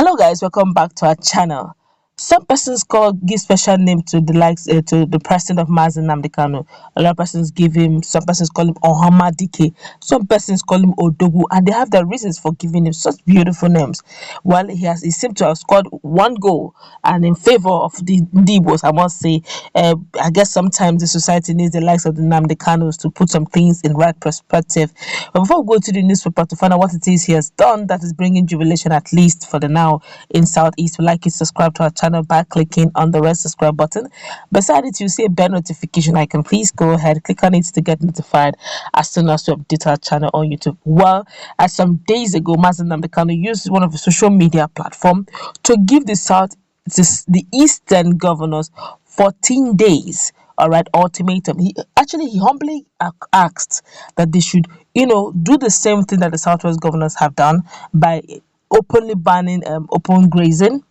Hello guys, welcome back to our channel. Some persons give special name to the likes to the president of Nnamdi Kanu. A lot of persons give him, some persons call him Ohamadike, some persons call him Odogu, and they have their reasons for giving him such beautiful names. Well, he seemed to have scored one goal, and in favor of the Ndibos, I must say. I guess sometimes the society needs the likes of the Nnamdi Kanus to put some things in right perspective. But before we go to the newspaper to find out what it is he has done that is bringing jubilation, at least for the now, in Southeast, we'd like you to subscribe to our channel by clicking on the red subscribe button. Beside it, you see a bell notification icon. Please go ahead, click on it to get notified as soon as we update our channel on YouTube. Well, as some days ago, Nnamdi Kanu used one of the social media platform to give the Eastern governors 14 days, all right, ultimatum. He humbly asked that they should, do the same thing that the Southwest governors have done by openly banning open grazing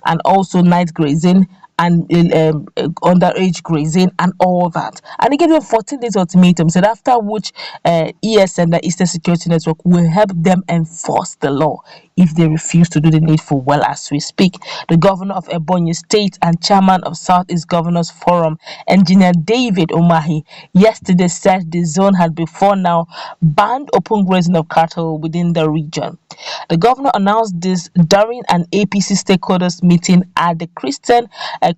and also night grazing and underage grazing and all that. And he gave them 14 days ultimatum, said after which ESN, the Eastern Security Network, will help them enforce the law if they refuse to do the needful. Well, as we speak, the governor of Ebonyi State and chairman of Southeast Governors Forum, Engineer David Umahi, yesterday said the zone had before now banned open grazing of cattle within the region. The governor announced this during an APC stakeholders meeting at the Christian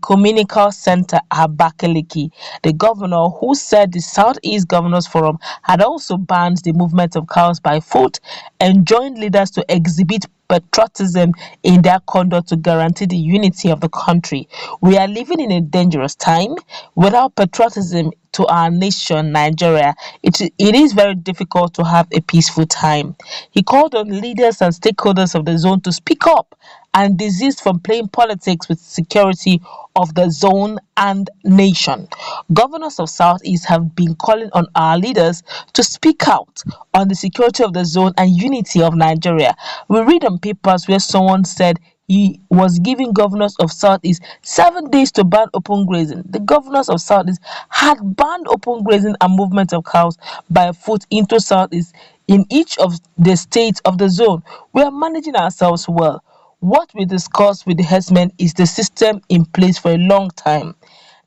Communical Center, Abakaliki. The governor, who said the Southeast Governors Forum had also banned the movement of cows by foot, enjoined leaders to exhibit patriotism in their conduct to guarantee the unity of the country. We are living in a dangerous time. Without patriotism to our nation, Nigeria, it is very difficult to have a peaceful time. He called on leaders and stakeholders of the zone to speak up and desist from playing politics with security of the zone and nation. Governors of Southeast have been calling on our leaders to speak out on the security of the zone and unity of Nigeria. We read on papers where someone said he was giving governors of Southeast 7 days to ban open grazing. The governors of Southeast had banned open grazing and movement of cows by foot into Southeast in each of the states of the zone. We are managing ourselves well. What we discussed with the herdsmen is the system in place for a long time.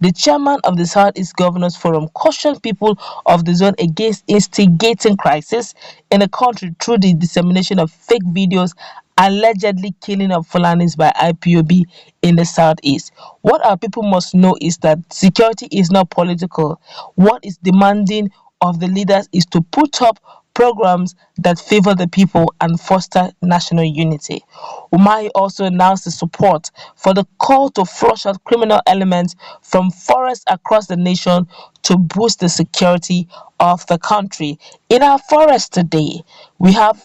The chairman of the Southeast Governors Forum cautioned people of the zone against instigating crisis in the country through the dissemination of fake videos allegedly killing of Fulanis by Ipob in the Southeast. What our people must know is that security is not political. What is demanding of the leaders is to put up programs that favor the people and foster national unity. Umahi also announced the support for the call to flush out criminal elements from forests across the nation to boost the security of the country. In our forests today, we have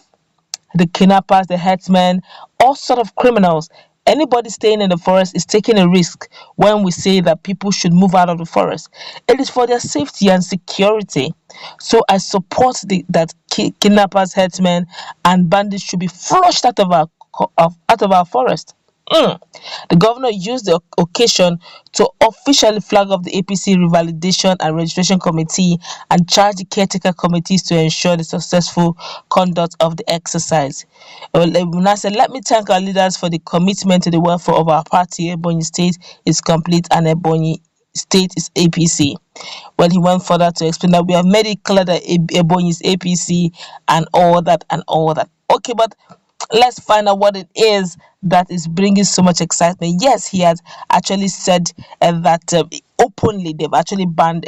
the kidnappers, the herdsmen, all sort of criminals. Anybody staying in the forest is taking a risk when we say that people should move out of the forest. It is for their safety and security. So I support that kidnappers, herdsmen, and bandits should be flushed out of our forest. The governor used the occasion to officially flag up the APC Revalidation and Registration Committee and charge the caretaker committees to ensure the successful conduct of the exercise. I said, let me thank our leaders for the commitment to the welfare of our party. Ebonyi State is complete and Ebonyi State is APC. Well, he went further to explain that we have made it clear that Ebonyi is APC and all that and all that. Okay, but let's find out what it is that is bringing so much excitement. Yes, he has actually said that openly they've actually banned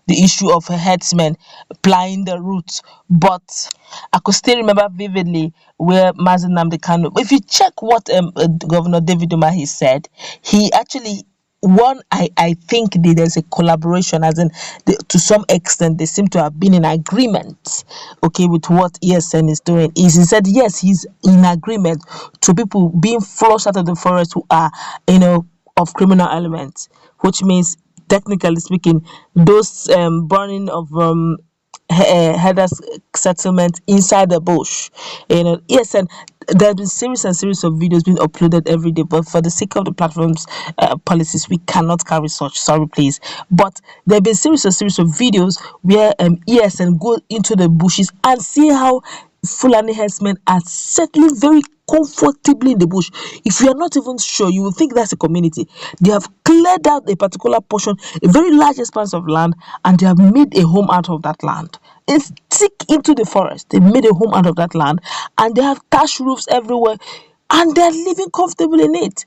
the issue of herdsmen plying the routes. But I could still remember vividly where Nnamdi Kanu, if you check what Governor David Umahi said, he actually I think there's a collaboration, as in to some extent they seem to have been in agreement, okay, with what ESN is doing. He said yes, he's in agreement to people being flushed out of the forest who are, of criminal elements, which means technically speaking, those burning of herders settlement inside the bush. Yes, and there have been series and series of videos being uploaded every day, but for the sake of the platform's policies, we cannot carry such. Sorry, please. But there have been series of videos where ESN go into the bushes and see how Fulani herdsmen are settling very comfortably in the bush. If you are not even sure, you will think that's a community. They have cleared out a particular portion, a very large expanse of land, and they have made a home out of that land. It's thick into the forest. They made a home out of that land, and they have thatched roofs everywhere, and they're living comfortably in it.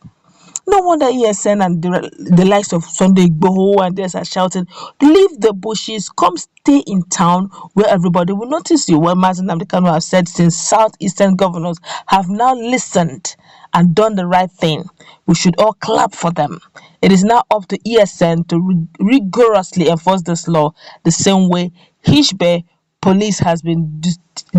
No wonder ESN and the likes of Sunday Igboho and others are shouting, leave the bushes, come stay in town where everybody will notice you. Well, Nnamdi Kanu has said since southeastern governors have now listened and done the right thing, we should all clap for them. It is now up to ESN to rigorously enforce this law the same way Hishbe police has been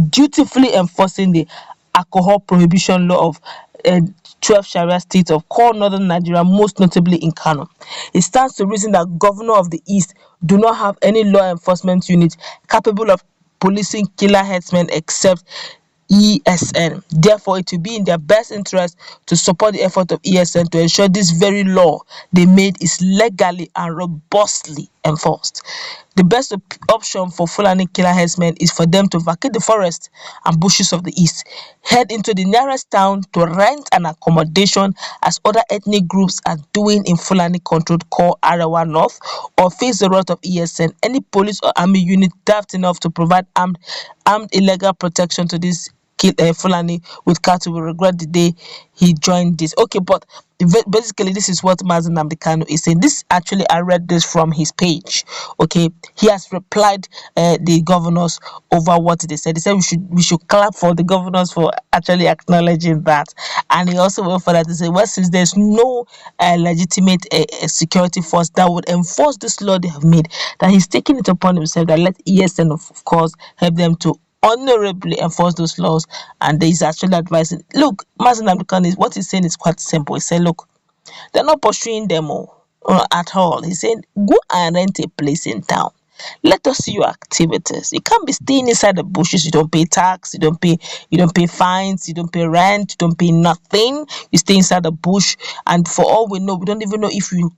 dutifully enforcing the alcohol prohibition law of uh, 12 Sharia states of core northern Nigeria, most notably in Kano. It stands to reason that governor of the East do not have any law enforcement unit capable of policing killer herdsmen except ESN. Therefore, it will be in their best interest to support the effort of ESN to ensure this very law they made is legally and robustly enforced. The best option for Fulani killer herdsmen is for them to vacate the forest and bushes of the east, head into the nearest town to rent an accommodation as other ethnic groups are doing in Fulani controlled core Arawa North, or face the wrath of ESN. Any police or army unit daft enough to provide armed illegal protection to these Fulani with cattle will regret the day he joined this. Okay, but basically this is what Mazi Nnamdi Kanu is saying. This actually, I read this from his page. Okay, he has replied the governors over what they said. He said we should clap for the governors for actually acknowledging that, and he also went for that to say, well, since there's no legitimate security force that would enforce this law they have made, that he's taking it upon himself that let ESN of course help them to honorably enforce those laws. And he's actually advising, look, Mazi Nnamdi Kanu, what he's saying is quite simple. He said, look, they're not pursuing them all at all. He said, go and rent a place in town. Let us see your activities. You can't be staying inside the bushes. You don't pay tax, you don't pay fines, you don't pay rent, you don't pay nothing. You stay inside the bush, and for all we know, we don't even know if you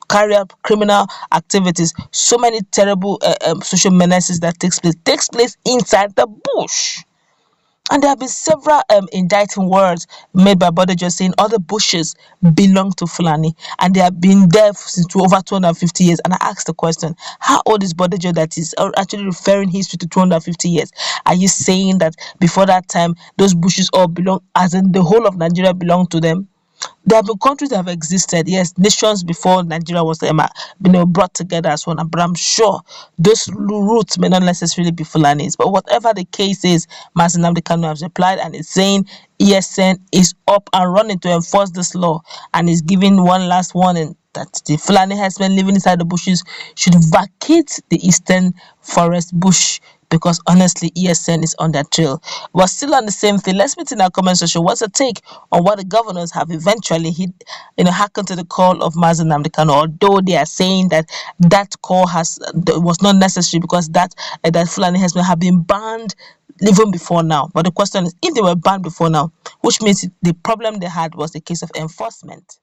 carry out criminal activities. So many terrible social menaces that takes place inside the bush. And there have been several indicting words made by Bodejo saying other bushes belong to Fulani, and they have been there since over 250 years. And I asked the question, how old is Bodejo that is actually referring history to 250 years? Are you saying that before that time, those bushes all belong, as in the whole of Nigeria belonged to them? There have been countries that have existed, yes, nations before Nigeria was brought together as one, but I'm sure those roots may not necessarily be Fulanis. But whatever the case is, Mazi Nnamdi Kanu has replied and is saying ESN is up and running to enforce this law, and is giving one last warning that the Fulani herdsmen living inside the bushes should vacate the eastern forest bush, because honestly, ESN is on their trail. We're still on the same thing. Let's meet in our comment section. What's your take on what the governors have eventually hearkened to the call of Mazi Nnamdi Kanu? Although they are saying that that call was not necessary, because that Fulani herdsmen have been banned even before now. But the question is, if they were banned before now, which means the problem they had was a case of enforcement.